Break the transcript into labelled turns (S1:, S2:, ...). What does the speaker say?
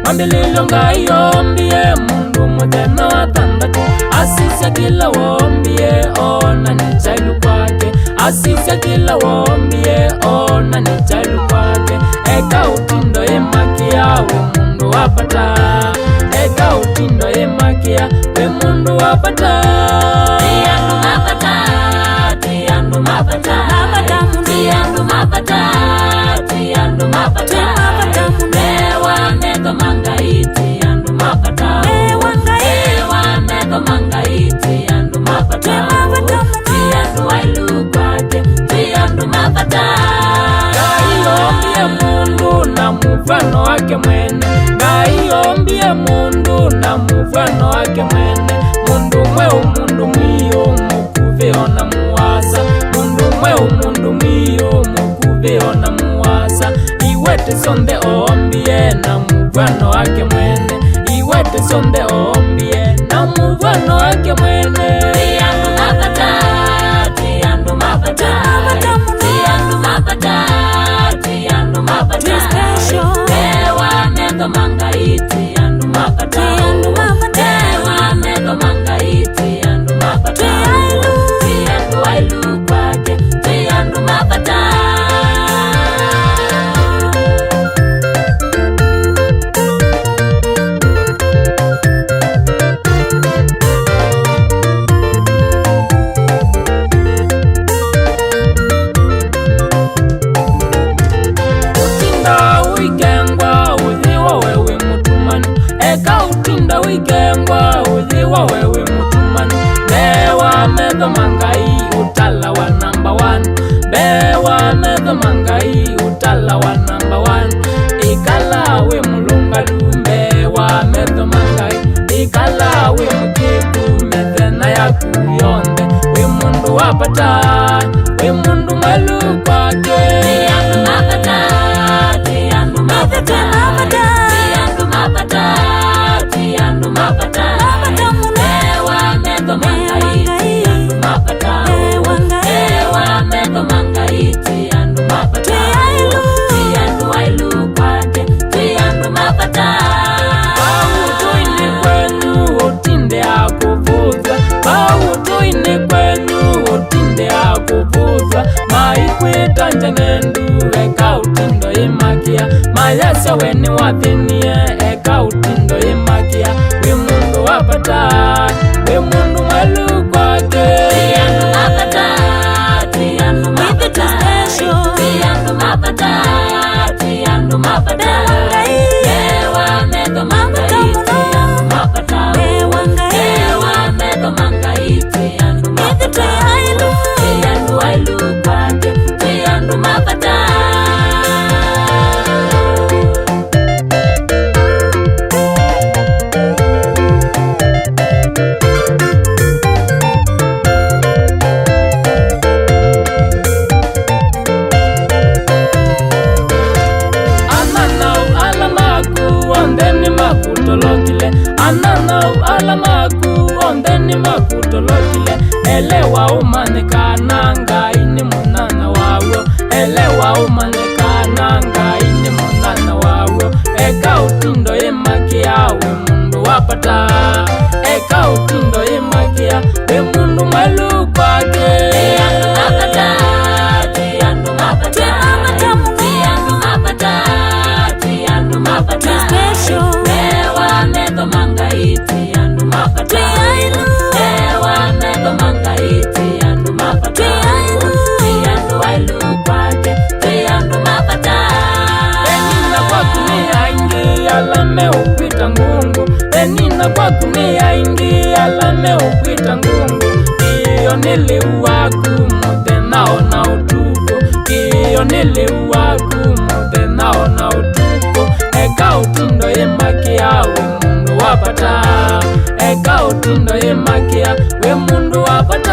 S1: Mambililo ngayombie mundu muthenya wa tandatu, asisya kila wombie ona ni chailu kwake, asisya kila wombie ona ni chailu kwake. Eka utindo imakia we mundu wapata, eka utindo imakia we mundu wapata.
S2: Tiandu mapata, tiandu mapata, tiandu mapata, tiandu mapata, mewa neto mangai, tiandu mapata, mewa neto mangai, tiandu mapata, tiandu wailu kwake, tiandu mapata.
S1: Ngaiombie mundu na mufano wake mwene, ngaiombie mundu na mufano wake mwene. Mundu mweu mundu mwiyo mukuveona muwasa, mundu mweu mundu mwiyo mukuveona muwasa. Iwete sonde ombie na mufano wake mwene, iwete sonde ombie na mufano wake mwene.
S2: Tiandu mapata, tiandu mapata, tiandu mapata, tiandu mapata, mewa neto mangai, tiandu mapata, mewa neto mangai, tiandu mapata, tiandu wailu kwake, tiandu mapata. Utinda wikengwa uthiwa wewe mutumani, bewa metho mangai utala wa number 1, bewa metho mangai utala wa number 1. Ikala we mulungalu bewa metho mangai, ikala we mukiku methena yaku yonde. We mundu wapata, we mundu malu kwake. Tiandu mapata, tiandu mapata, tiandu mapata, tiandu mapata, mewa neto mangai, tiandu mapata, mewa neto mangai, tiandu mapata, tiandu wailu kwake, tiandu mapata.
S1: Bautoine kwenu utinde akuvuza, bautoine kwenu utinde akuvuza. Maikwita njengendu eka utindo imakia, mayasa weni wathinie eka utindo imakia. We mundu wapata, we mundu malu kwake.
S2: Tiandu mapata, tiandu mapata, tiandu mapata, tiandu mapata, mewa neto mangai, tiandu mapata, mewa neto mangai, tiandu mapata, tiandu wailu kwake, tiandu mapata.
S1: Ananau alamaku ondeni makutolokile. Elewa umanekana ngaini munana wawo, elewa umanekana ngaini munana wawo. Eka utindo imakia we mundu wapata, eka utindo imakia we mundu malu kwake.
S2: Tiandu mapata, tiandu mapata, tiandu mapata, tiandu mapata, mewa neto mangai, tiandu mapata, mewa neto mangai, tiandu mapata, tiandu wailu kwake, tiandu mapata.
S1: Benina kwa kunia ingi alame upita ngungu, benina kwa kunia ingi alame upita ngungu. Iyo niliwaku mutenao na utuko, iyo niliwaku mutenao na utuko. Eka utindo imakia we mundu wapata, eka utindo imakia we mundu wapata.